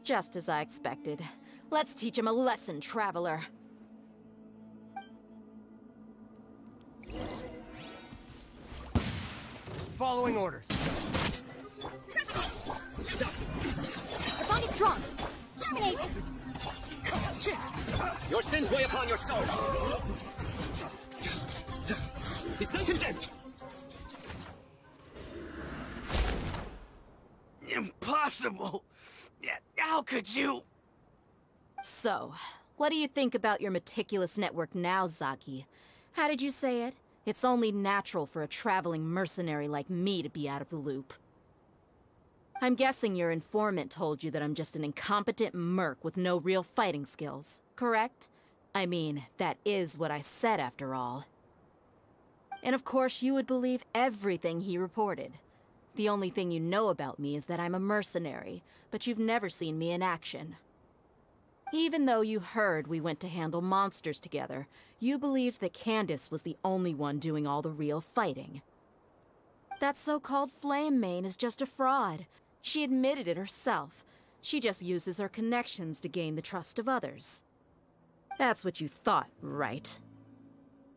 Just as I expected. Let's teach him a lesson, traveler. Just following orders. Our bond is strong. Terminate! Your sins weigh upon your soul. Be still condemned. Impossible! How could you? So, what do you think about your meticulous network now, Zaki? How did you say it? It's only natural for a traveling mercenary like me to be out of the loop. I'm guessing your informant told you that I'm just an incompetent merc with no real fighting skills, correct? I mean, that is what I said after all. And of course you would believe everything he reported. The only thing you know about me is that I'm a mercenary, but you've never seen me in action. Even though you heard we went to handle monsters together, you believed that Candace was the only one doing all the real fighting. That so-called Flame Main is just a fraud. She admitted it herself. She just uses her connections to gain the trust of others. That's what you thought, right?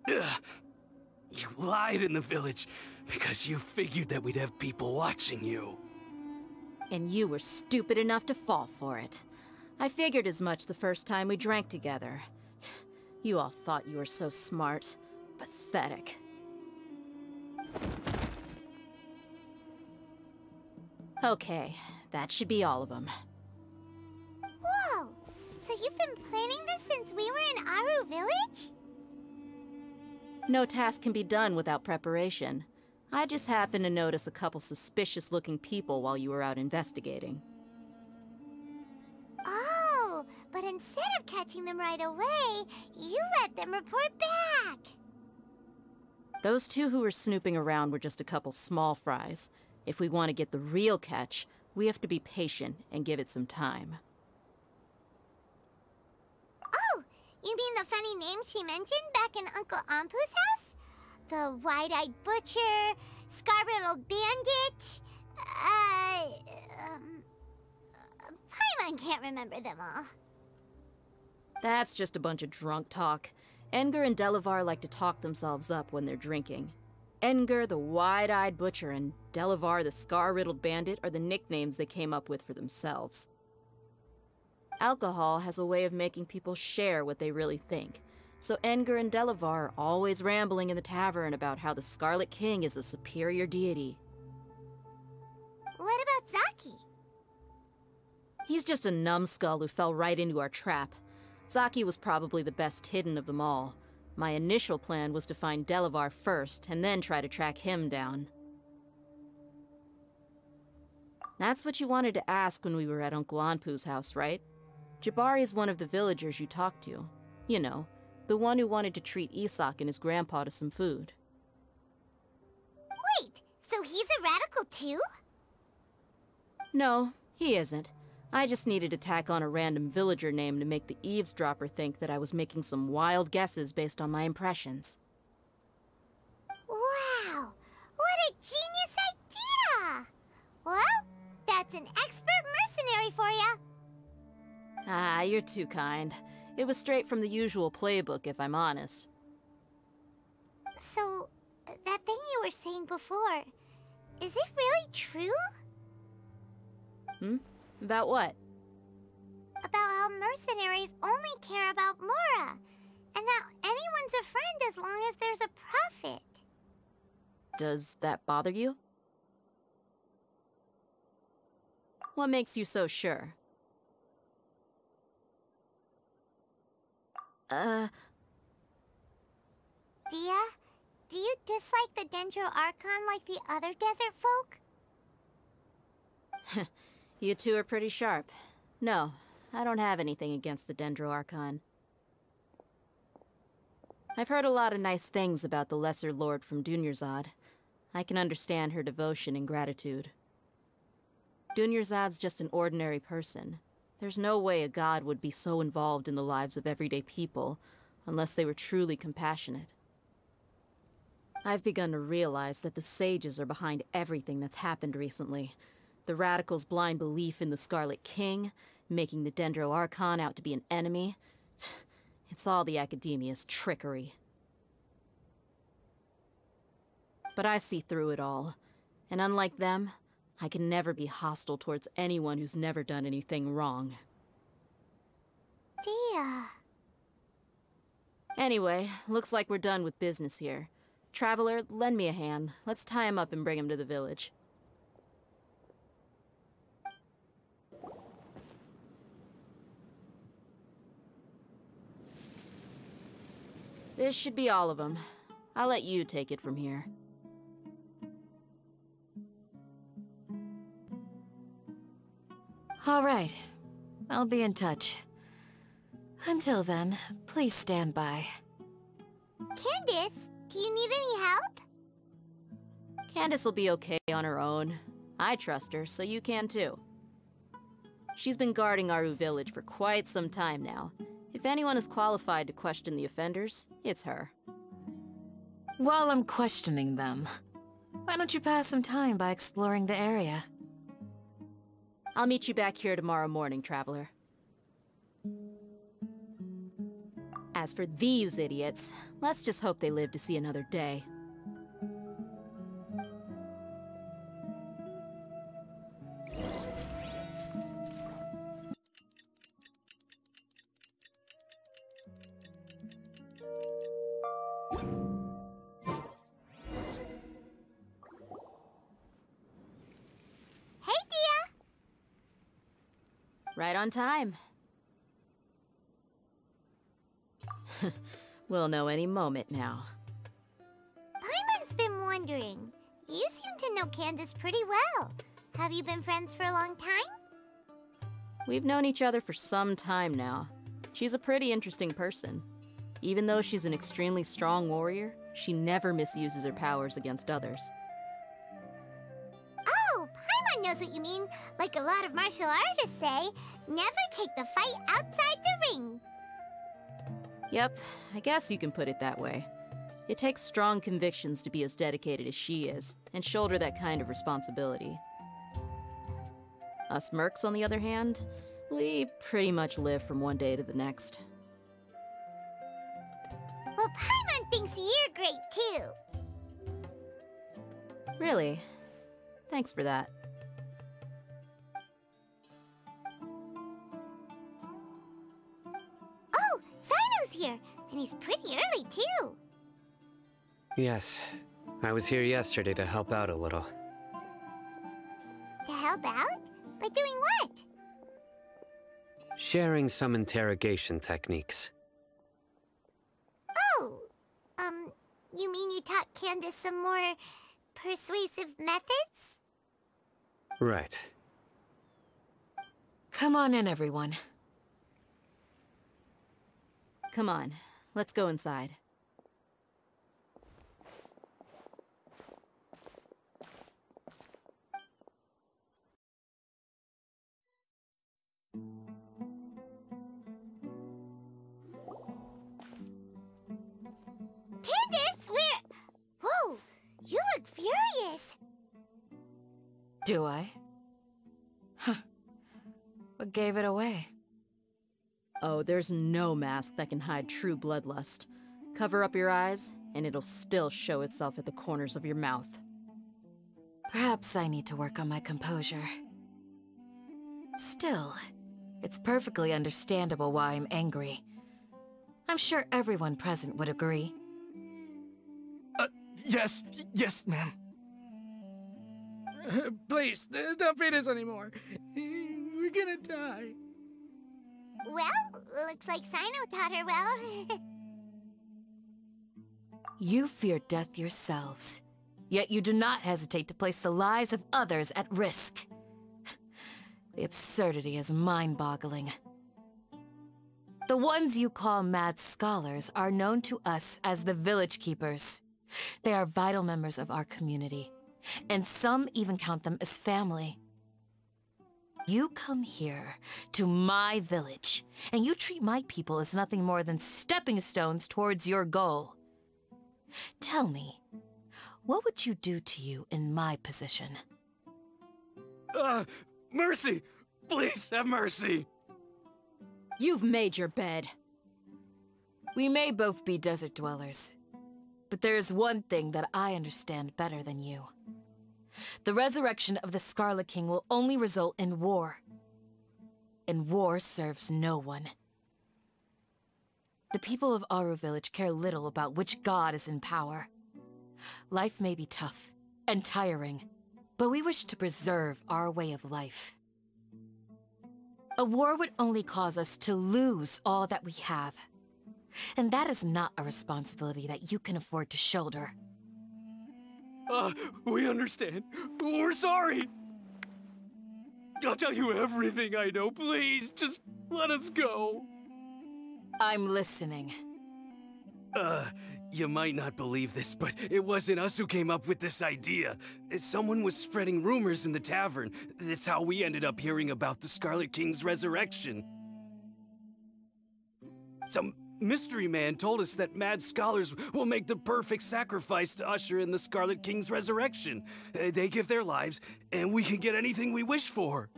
Ugh. You lied in the village because you figured that we'd have people watching you. And you were stupid enough to fall for it. I figured as much the first time we drank together. You all thought you were so smart. Pathetic. Okay, that should be all of them. Whoa! So you've been planning this since we were in Aru Village? No task can be done without preparation. I just happened to notice a couple suspicious-looking people while you were out investigating. Oh, but instead of catching them right away, you let them report back! Those two who were snooping around were just a couple small fries. If we want to get the real catch, we have to be patient and give it some time. Oh, you mean the funny name she mentioned back in Uncle Ampu's house? The wide-eyed butcher, scar-riddled bandit, Paimon can't remember them all. That's just a bunch of drunk talk. Edgar and Delavar like to talk themselves up when they're drinking. Edgar, the wide-eyed butcher, and Delavar, the scar-riddled bandit, are the nicknames they came up with for themselves. Alcohol has a way of making people share what they really think, so Edgar and Delavar are always rambling in the tavern about how the Scarlet King is a superior deity. What about Zaki? He's just a numbskull who fell right into our trap. Zaki was probably the best hidden of them all. My initial plan was to find Delavar first, and then try to track him down. That's what you wanted to ask when we were at Uncle Anpu's house, right? Jabari is one of the villagers you talked to. You know, the one who wanted to treat Isak and his grandpa to some food. Wait, so he's a radical too? No, he isn't. I just needed to tack on a random villager name to make the eavesdropper think that I was making some wild guesses based on my impressions. Wow, what a genius idea! Well, that's an expert mercenary for ya. Ah, you're too kind. It was straight from the usual playbook, if I'm honest. So, that thing you were saying before, is it really true? About what? About how mercenaries only care about Mora, and that anyone's a friend as long as there's a profit. Does that bother you? What makes you so sure? Dia, do you dislike the Dendro Archon like the other desert folk? You two are pretty sharp. No, I don't have anything against the Dendro Archon. I've heard a lot of nice things about the Lesser Lord from Dunyarzad. I can understand her devotion and gratitude. Dunyarzad's just an ordinary person. There's no way a god would be so involved in the lives of everyday people, unless they were truly compassionate. I've begun to realize that the sages are behind everything that's happened recently. The Radicals' blind belief in the Scarlet King, making the Dendro Archon out to be an enemy. It's all the Academia's trickery. But I see through it all. And unlike them, I can never be hostile towards anyone who's never done anything wrong. Dear. Anyway, looks like we're done with business here. Traveler, lend me a hand. Let's tie him up and bring him to the village. This should be all of them. I'll let you take it from here. All right. I'll be in touch. Until then, please stand by. Candace, do you need any help? Candace will be okay on her own. I trust her, so you can too. She's been guarding Aru village for quite some time now. If anyone is qualified to question the offenders, it's her. While I'm questioning them, why don't you pass some time by exploring the area? I'll meet you back here tomorrow morning, Traveler. As for these idiots, let's just hope they live to see another day. Hey, Dia! Right on time. We'll know any moment now. Paimon's been wondering. You seem to know Candace pretty well. Have you been friends for a long time? We've known each other for some time now. She's a pretty interesting person. Even though she's an extremely strong warrior, she never misuses her powers against others. Oh, Paimon knows what you mean. Like a lot of martial artists say, never take the fight outside the ring. Yep, I guess you can put it that way. It takes strong convictions to be as dedicated as she is, and shoulder that kind of responsibility. Us mercs, on the other hand, we pretty much live from one day to the next. Well, Paimon thinks you're great too. Really? Thanks for that. Oh, Sino's here, and he's pretty early too. Yes. I was here yesterday to help out a little. To help out? By doing what? Sharing some interrogation techniques. Oh, you mean you taught Candace some more persuasive methods? Right. Come on in, everyone. Come on, let's go inside. Candace, where? Whoa, you look furious. Do I? Huh. What gave it away? Oh, there's no mask that can hide true bloodlust. Cover up your eyes, and it'll still show itself at the corners of your mouth. Perhaps I need to work on my composure. Still, it's perfectly understandable why I'm angry. I'm sure everyone present would agree. Yes, ma'am. Please, don't feed us anymore. We're gonna die. Well, looks like Sino taught her well. You fear death yourselves, yet you do not hesitate to place the lives of others at risk. The absurdity is mind-boggling. The ones you call mad scholars are known to us as the Village Keepers. They are vital members of our community, and some even count them as family. You come here, to my village, and you treat my people as nothing more than stepping stones towards your goal. Tell me, what would you do to you in my position? Mercy! Please have mercy! You've made your bed. We may both be desert dwellers, but there is one thing that I understand better than you. The resurrection of the Scarlet King will only result in war. And war serves no one. The people of Aru Village care little about which god is in power. Life may be tough and tiring, but we wish to preserve our way of life. A war would only cause us to lose all that we have. And that is not a responsibility that you can afford to shoulder. We understand. We're sorry. I'll tell you everything I know. Please, just let us go. I'm listening. You might not believe this, but it wasn't us who came up with this idea. Someone was spreading rumors in the tavern. That's how we ended up hearing about the Scarlet King's resurrection. Some mystery man told us that mad scholars will make the perfect sacrifice to usher in the Scarlet King's resurrection. They give their lives, and we can get anything we wish for.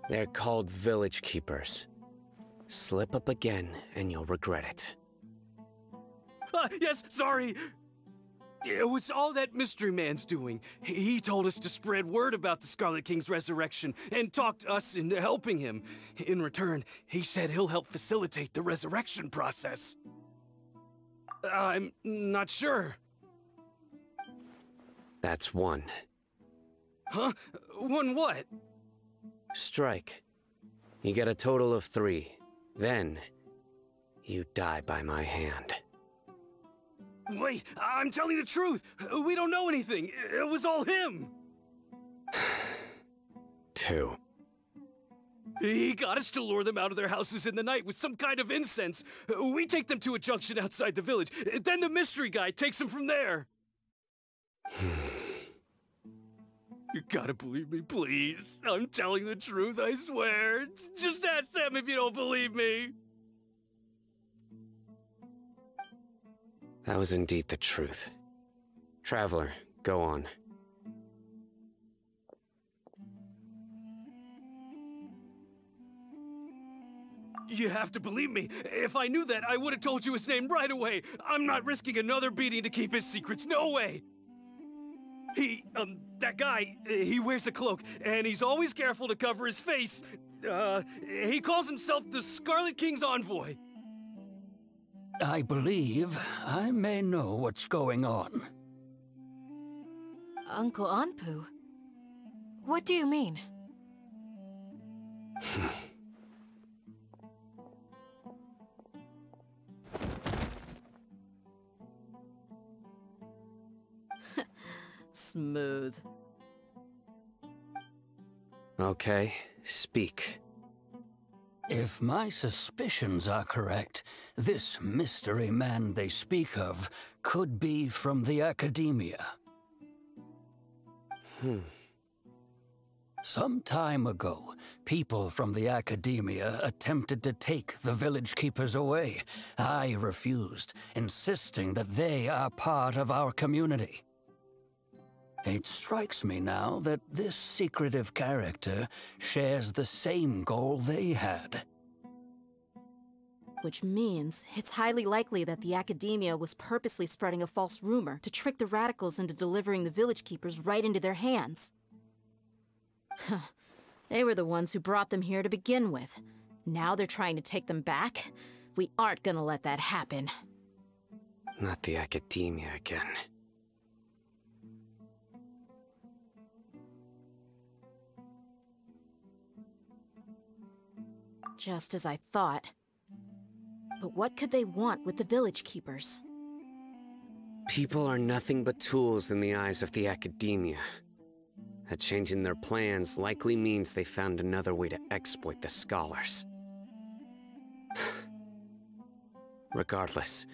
They're called village keepers. Slip up again, and you'll regret it. Yes, sorry. It was all that mystery man's doing. He told us to spread word about the Scarlet King's resurrection and talked us into helping him. In return, he said he'll help facilitate the resurrection process. I'm not sure. That's one. Huh? One what? Strike. You get a total of 3. Then, you die by my hand. Wait, I'm telling the truth. We don't know anything. It was all him. 2. He got us to lure them out of their houses in the night with some kind of incense. We take them to a junction outside the village. Then the mystery guy takes them from there. You gotta believe me, please. I'm telling the truth, I swear. Just ask them if you don't believe me. That was indeed the truth. Traveler, go on. You have to believe me. If I knew that, I would have told you his name right away. I'm not risking another beating to keep his secrets. No way. That guy, he wears a cloak, and he's always careful to cover his face. He calls himself the Scarlet King's envoy. I believe I may know what's going on. Uncle Anpu? What do you mean? Smooth. Okay, speak. If my suspicions are correct, this mystery man they speak of could be from the academia. Some time ago, people from the academia attempted to take the village keepers away. I refused, insisting that they are part of our community. It strikes me now that this secretive character shares the same goal they had. Which means it's highly likely that the academia was purposely spreading a false rumor to trick the radicals into delivering the village keepers right into their hands. They were the ones who brought them here to begin with. Now they're trying to take them back? We aren't gonna let that happen. Not the academia again. Just as I thought. But what could they want with the village keepers? People are nothing but tools in the eyes of the academia. A change in their plans likely means they found another way to exploit the scholars. Regardless,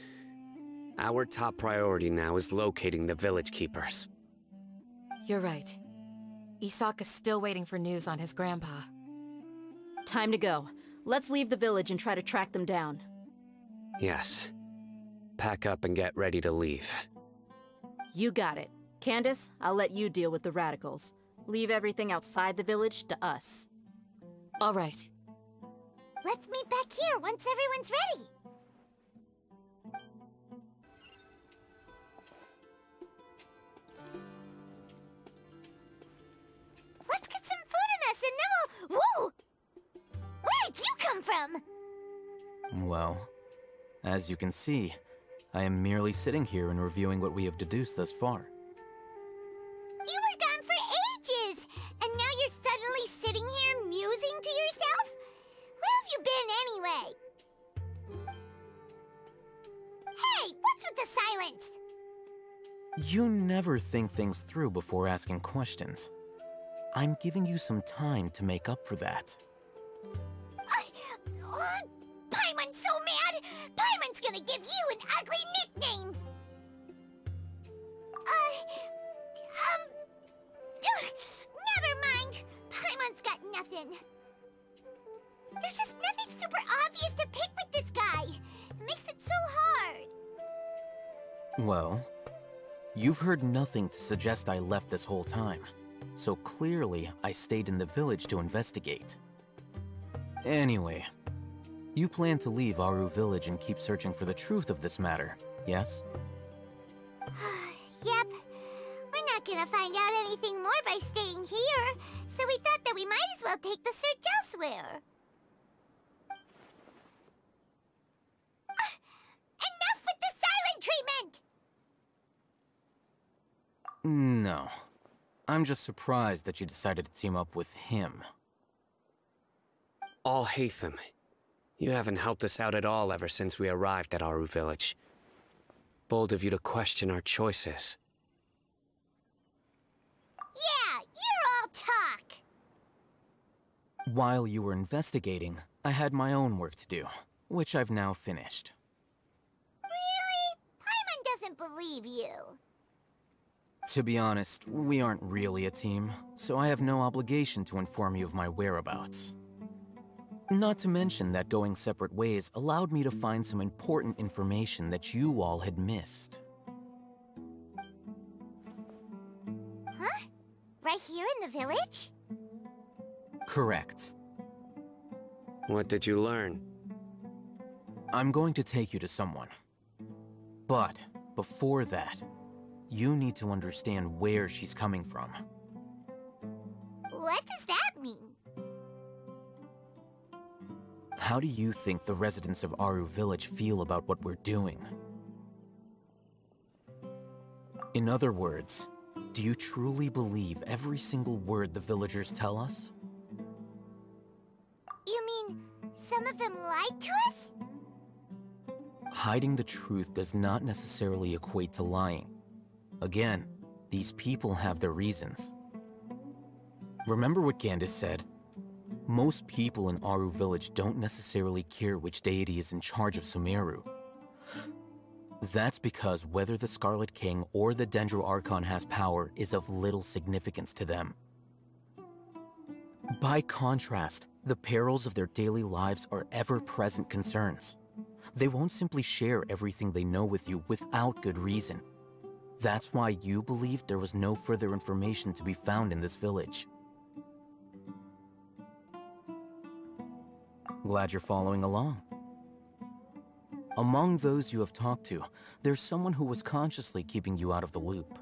our top priority now is locating the village keepers. You're right. Isak is still waiting for news on his grandpa. Time to go. Let's leave the village and try to track them down. Yes. Pack up and get ready to leave. You got it. Candace, I'll let you deal with the radicals. Leave everything outside the village to us. All right. Let's meet back here once everyone's ready. Let's get some food in us and then we'll... Whoa! Where did you come from? Well, as you can see, I am merely sitting here and reviewing what we have deduced thus far. You were gone for ages, and now you're suddenly sitting here musing to yourself? Where have you been anyway? Hey, what's with the silence? You never think things through before asking questions. I'm giving you some time to make up for that. Paimon's so mad! Paimon's gonna give you an ugly nickname! Never mind! Paimon's got nothing. There's just nothing super obvious to pick with this guy. It makes it so hard. Well, you've heard nothing to suggest I left this whole time, so clearly I stayed in the village to investigate. Anyway, you plan to leave Aru Village and keep searching for the truth of this matter, yes? Yep. We're not gonna find out anything more by staying here, so we thought that we might as well take the search elsewhere. Enough with the silent treatment! No. I'm just surprised that you decided to team up with him. Alhaitham, you haven't helped us out at all ever since we arrived at Aru Village. Bold of you to question our choices. Yeah, you're all talk! While you were investigating, I had my own work to do, which I've now finished. Really? Paimon doesn't believe you. To be honest, we aren't really a team, so I have no obligation to inform you of my whereabouts. Not to mention that going separate ways allowed me to find some important information that you all had missed. Huh? Right here in the village? Correct. What did you learn? I'm going to take you to someone. But before that, you need to understand where she's coming from. What does that mean? How do you think the residents of Aru Village feel about what we're doing? In other words, do you truly believe every single word the villagers tell us? You mean, some of them lied to us? Hiding the truth does not necessarily equate to lying. Again, these people have their reasons. Remember what Gandhi said? Most people in Aru Village don't necessarily care which deity is in charge of Sumeru. That's because whether the Scarlet King or the Dendro Archon has power is of little significance to them. By contrast, the perils of their daily lives are ever-present concerns. They won't simply share everything they know with you without good reason. That's why you believed there was no further information to be found in this village. Glad you're following along. Among those you have talked to, there's someone who was consciously keeping you out of the loop.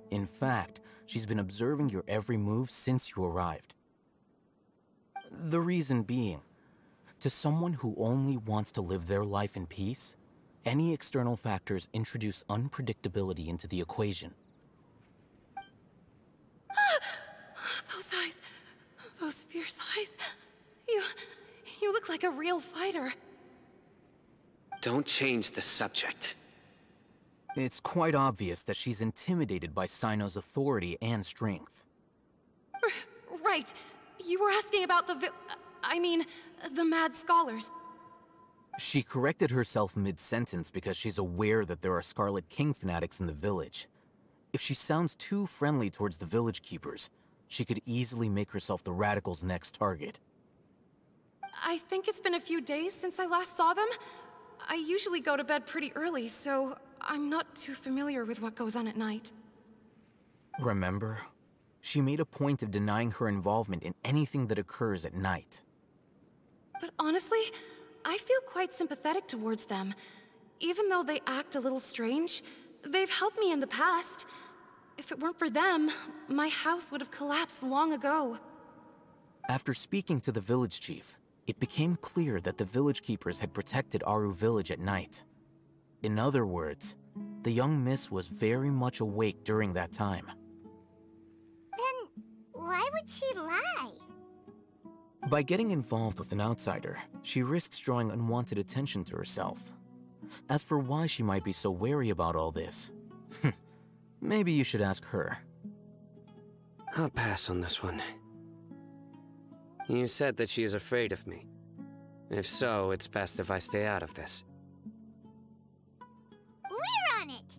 In fact, she's been observing your every move since you arrived. The reason being, to someone who only wants to live their life in peace, any external factors introduce unpredictability into the equation. Those eyes. Those fierce eyes. You look like a real fighter. Don't change the subject. It's quite obvious that she's intimidated by Sino's authority and strength. Right. You were asking about the mad scholars. She corrected herself mid-sentence because she's aware that there are Scarlet King fanatics in the village. If she sounds too friendly towards the village keepers, she could easily make herself the Radicals' next target. I think it's been a few days since I last saw them. I usually go to bed pretty early, so I'm not too familiar with what goes on at night. Remember? She made a point of denying her involvement in anything that occurs at night. But honestly, I feel quite sympathetic towards them. Even though they act a little strange, they've helped me in the past. If it weren't for them, my house would have collapsed long ago. After speaking to the village chief, it became clear that the village keepers had protected Aru village at night. In other words, the young miss was very much awake during that time. Then why would she lie? By getting involved with an outsider, she risks drawing unwanted attention to herself. As for why she might be so wary about all this, maybe you should ask her. I'll pass on this one. You said that she is afraid of me. If so, it's best if I stay out of this. We're on it!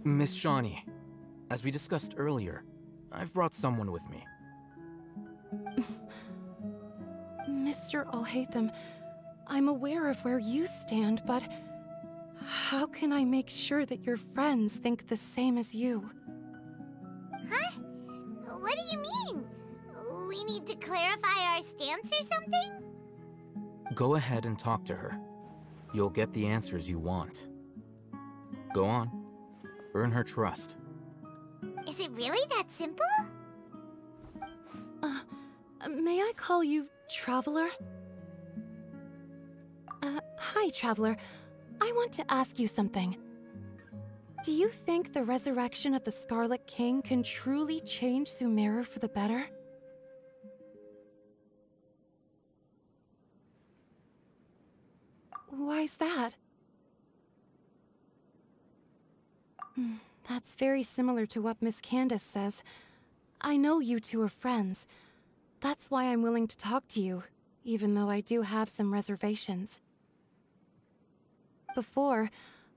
Miss Shawnee, as we discussed earlier, I've brought someone with me. Mr. Alhaitham, I'm aware of where you stand, but how can I make sure that your friends think the same as you? Huh? What do you mean? We need to clarify our stance or something? Go ahead and talk to her. You'll get the answers you want. Go on. Earn her trust. Is it really that simple? May I call you Traveler? Hi, Traveler. I want to ask you something. Do you think the resurrection of the Scarlet King can truly change Sumeru for the better? Why's that? That's very similar to what Miss Candace says. I know you two are friends. That's why I'm willing to talk to you, even though I do have some reservations. Before,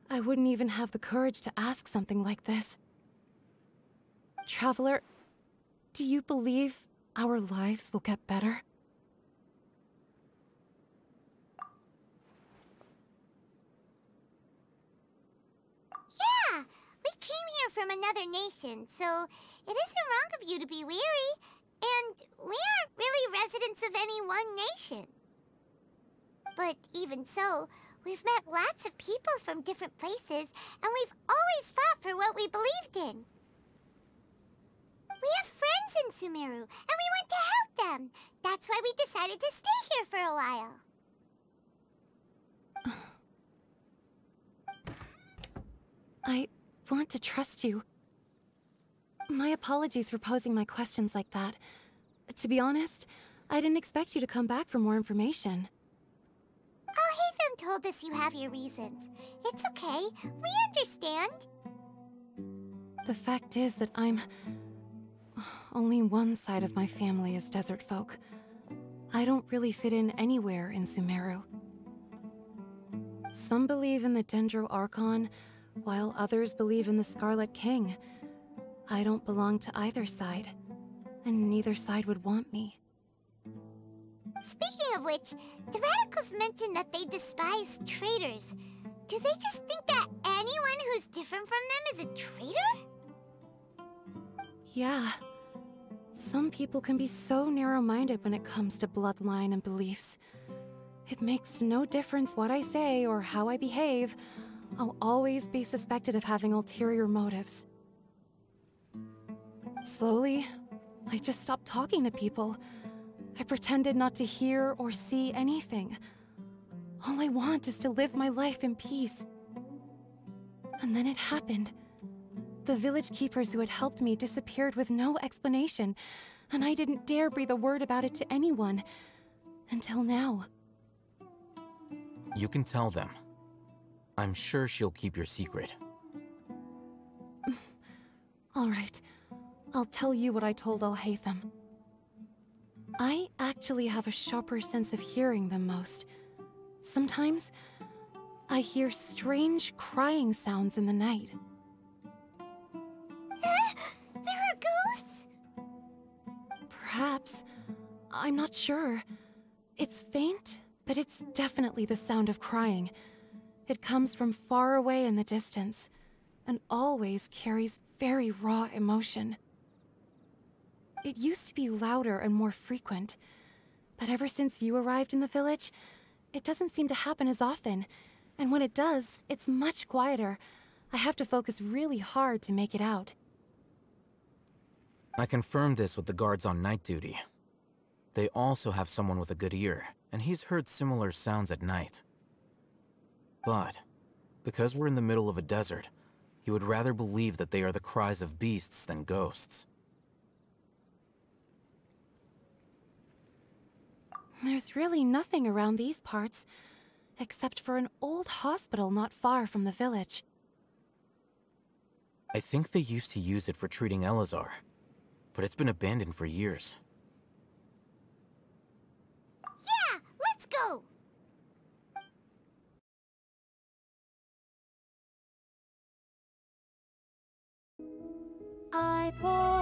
I wouldn't even have the courage to ask something like this. Traveler, do you believe our lives will get better? Yeah! We came here from another nation, so it isn't wrong of you to be weary. And we aren't really residents of any one nation. But even so, we've met lots of people from different places, and we've always fought for what we believed in. We have friends in Sumeru, and we want to help them. That's why we decided to stay here for a while. I want to trust you. My apologies for posing my questions like that. To be honest, I didn't expect you to come back for more information. Alhaitham told us you have your reasons. It's okay. We understand. The fact is that only one side of my family is desert folk. I don't really fit in anywhere in Sumeru. Some believe in the Dendro Archon, while others believe in the Scarlet King. I don't belong to either side, and neither side would want me. Speaking of which, the Radicals mentioned that they despise traitors. Do they just think that anyone who's different from them is a traitor? Yeah. Some people can be so narrow-minded when it comes to bloodline and beliefs. It makes no difference what I say or how I behave. I'll always be suspected of having ulterior motives. Slowly, I just stopped talking to people. I pretended not to hear or see anything. All I want is to live my life in peace. And then it happened. The village keepers who had helped me disappeared with no explanation, and I didn't dare breathe a word about it to anyone. Until now. You can tell them. I'm sure she'll keep your secret. All right. I'll tell you what I told Alhaitham. I actually have a sharper sense of hearing than most. Sometimes, I hear strange crying sounds in the night. There are ghosts? Perhaps. I'm not sure. It's faint, but it's definitely the sound of crying. It comes from far away in the distance, and always carries very raw emotion. It used to be louder and more frequent, but ever since you arrived in the village, it doesn't seem to happen as often, and when it does, it's much quieter. I have to focus really hard to make it out. I confirmed this with the guards on night duty. They also have someone with a good ear, and he's heard similar sounds at night. But, because we're in the middle of a desert, he would rather believe that they are the cries of beasts than ghosts. There's really nothing around these parts, except for an old hospital not far from the village. I think they used to use it for treating Elazar, but it's been abandoned for years. Yeah, let's go! I pour